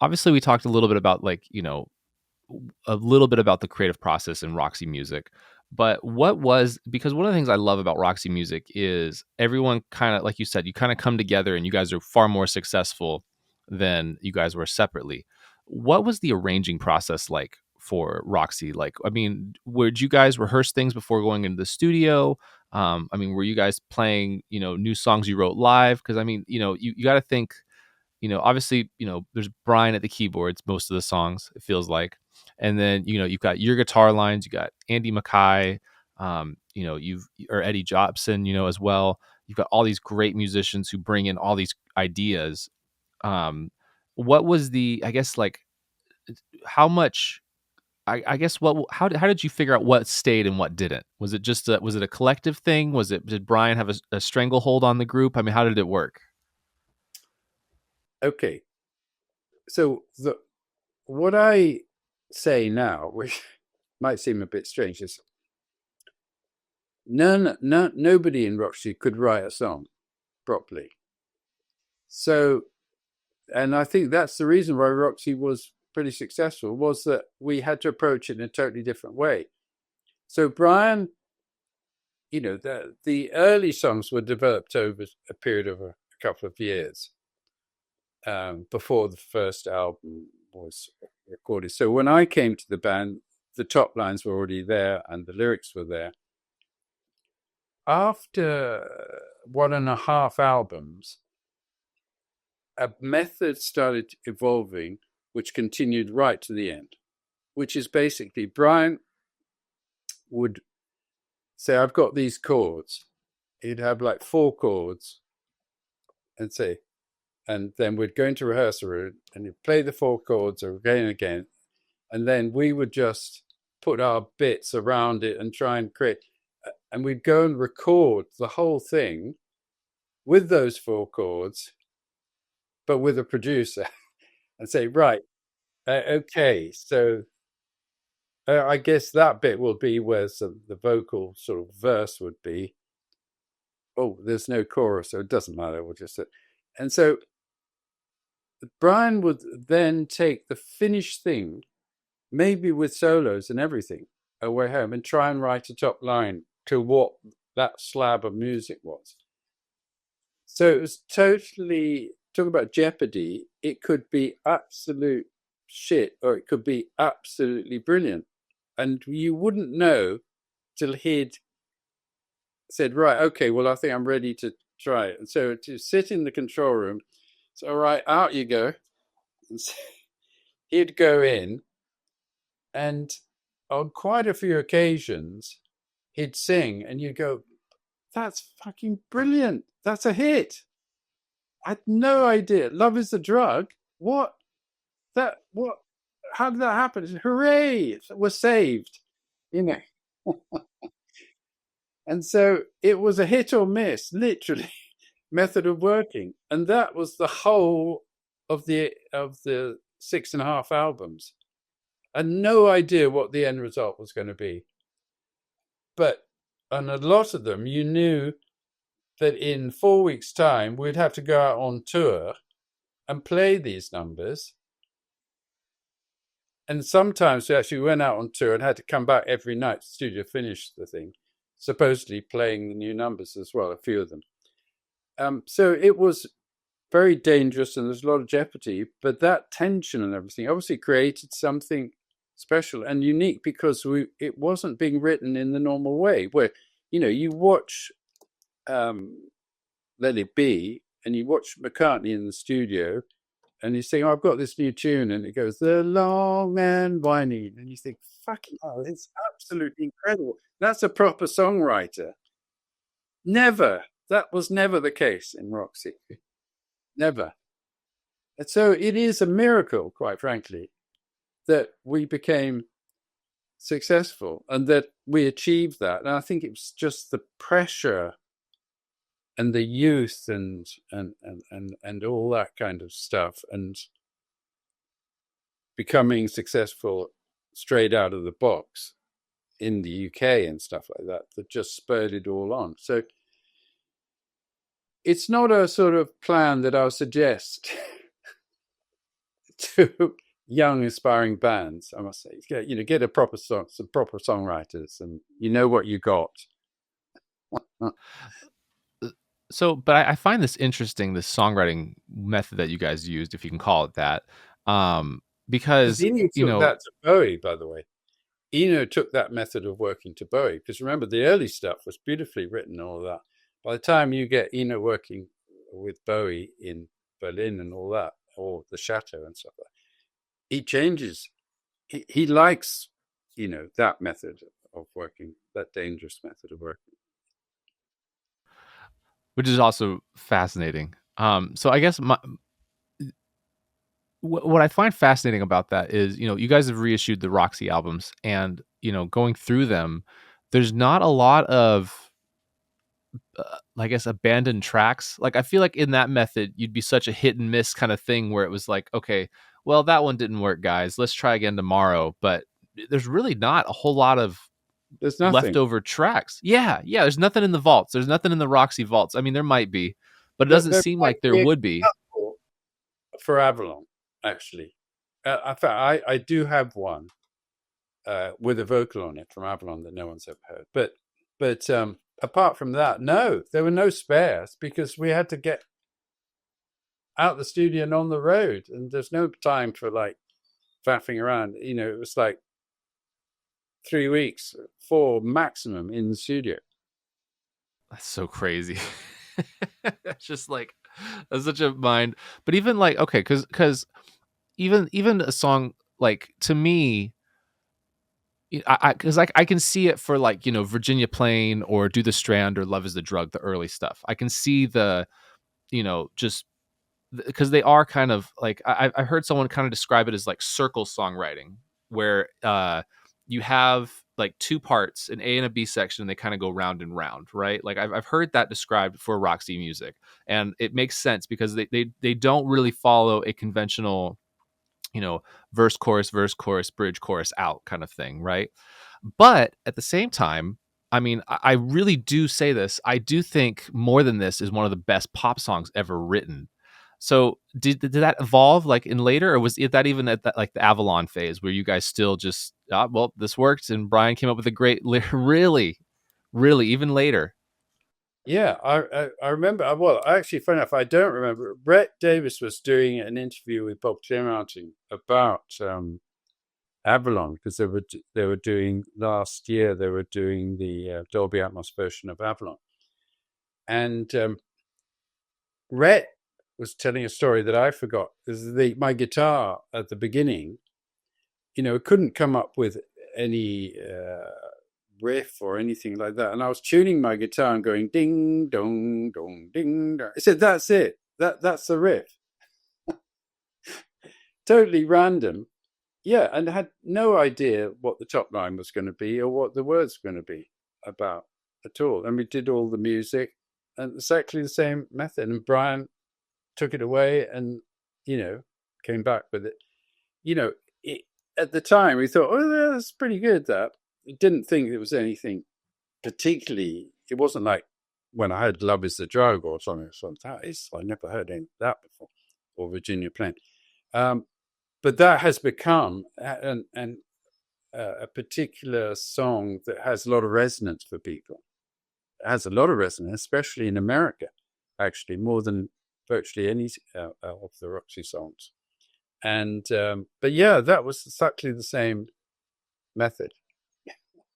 obviously we talked a little bit about like, a little bit about the creative process in Roxy Music. But because one of the things I love about Roxy Music is everyone kind of, like you said, you kind of come together and you guys are far more successful than you guys were separately. What was the arranging process like for Roxy? Like, I mean, would you guys rehearse things before going into the studio? I mean, were you guys playing, new songs you wrote live? Because I mean, you got to think, obviously, there's Brian at the keyboards, most of the songs, it feels like. And then, you've got your guitar lines, you got Andy Mackay, or Eddie Jobson, as well. You've got all these great musicians who bring in all these ideas. What was I guess, like, how much, I guess, how did you figure out what stayed and what didn't? Was it just was it a collective thing? Did Brian have a stranglehold on the group? I mean, how did it work? Okay, so what I say now, which might seem a bit strange, is nobody in Roxy could write a song properly. So, and I think that's the reason why Roxy was pretty successful, was that we had to approach it in a totally different way. So Brian, the early songs were developed over a period of a couple of years, before the first album was recorded. So when I came to the band, the top lines were already there and the lyrics were there. After 1.5 albums, a method started evolving, which continued right to the end, which is basically Brian would say, I've got these chords. He'd have like 4 chords and say, and then we'd go into rehearsal room and he'd play the 4 chords again and again. And then we would just put our bits around it and try and create, and we'd go and record the whole thing with those 4 chords, but with a producer and say, right, okay, so I guess that bit will be where the vocal sort of verse would be. Oh, there's no chorus, so it doesn't matter. We'll just. And so Brian would then take the finished thing, maybe with solos and everything, away home and try and write a top line to what that slab of music was. So it was totally, talk about jeopardy. It could be absolute shit or it could be absolutely brilliant. And you wouldn't know till he'd said, right, okay, well, I think I'm ready to try it. And so to sit in the control room, so, all right, out you go. And so he'd go in, and on quite a few occasions, he'd sing, and you'd go, that's fucking brilliant. That's a hit. I had no idea. Love is the drug. What? What? How did that happen? Hooray! We're saved. You know. And so it was a hit or miss, literally, method of working. And that was the whole of the 6.5 albums. And no idea what the end result was going to be. But on a lot of them, you knew that in 4 weeks' time, we'd have to go out on tour and play these numbers. And sometimes we actually went out on tour and had to come back every night to the studio, finish the thing, supposedly playing the new numbers as well, a few of them. So it was very dangerous and there's a lot of jeopardy, but that tension and everything obviously created something special and unique because it wasn't being written in the normal way where, you watch Let It Be and you watch McCartney in the studio and he's saying, I've got this new tune, and it goes, the long and winding. And you think, fucking hell, it's absolutely incredible. That's a proper songwriter. Never. That was never the case in Roxy. Never. And so it is a miracle, quite frankly, that we became successful and that we achieved that. And I think it was just the pressure and the youth and all that kind of stuff and becoming successful straight out of the box in the UK and stuff like that just spurred it all on. So it's not a sort of plan that I'll suggest to young aspiring bands, I must say. Get a proper song, some proper songwriters, and you know what you got. So, but I find this interesting, this songwriting method that you guys used, if you can call it that, um, Because because Eno you took know, that to Bowie, by the way. Eno took that method of working to Bowie. Because remember, the early stuff was beautifully written and all of that. By the time you get Eno working with Bowie in Berlin and all that, or the Chateau and stuff like that, he changes. He likes, that method of working, that dangerous method of working. which is also fascinating. So I guess what I find fascinating about that is, you guys have reissued the Roxy albums, and going through them, there's not a lot of, I guess, abandoned tracks. Like I feel like in that method, you'd be such a hit and miss kind of thing where it was like, okay, well that one didn't work, guys. Let's try again tomorrow. But there's really not a whole lot of There's nothing. leftover tracks. Yeah, yeah. There's nothing in the vaults. There's nothing in the Roxy vaults. I mean, there might be, but it doesn't There seem might like there be a would be. couple for Avalon, actually. In fact, I do have one with a vocal on it from Avalon that no one's ever heard. But apart from that, no, there were no spares because we had to get out the studio and on the road, and there's no time for like faffing around. It was like 3 weeks, 4 maximum in the studio. That's so crazy. It's just like that's such a mind. But even like okay, because even a song like to me, because I can see it for like Virginia Plain or Do the Strand or Love Is the Drug, the early stuff. I can see the just because they are kind of like I heard someone kind of describe it as like circle songwriting, where you have like two parts, an A and a B section, and they kind of go round and round, right? Like I've heard that described for Roxy music, and it makes sense because they don't really follow a conventional verse chorus bridge chorus out kind of thing, right? But at the same time, I mean, I really do say this. I do think More Than This is one of the best pop songs ever written. So did that evolve like in later, or was it that even at that like the Avalon phase where you guys still just well, this worked and Brian came up with a great really, really even later? Yeah, I remember. Well, actually, funny enough, I don't remember. Brett Davis was doing an interview with Bob Clearmountain about Avalon because they were doing last year. They were doing the Dolby Atmos version of Avalon, and Rhett was telling a story that I forgot. Is my guitar at the beginning, it couldn't come up with any riff or anything like that, and I was tuning my guitar and going ding dong dong ding dong. I said, "That's it. That's the riff." Totally random. Yeah, and I had no idea what the top line was going to be or what the words were going to be about at all. And we did all the music and exactly the same method. And Brian took it away and, came back with it. You know, it, at the time we thought, oh, that's pretty good, that. We didn't think it was anything particularly, it wasn't like when I heard Love Is the Drug or something like that. I never heard any of that before, or Virginia Plain. Um, but that has become a particular song that has a lot of resonance for people. It has a lot of resonance, especially in America, actually, more than virtually any of the Roxy songs. And but yeah, that was exactly the same method.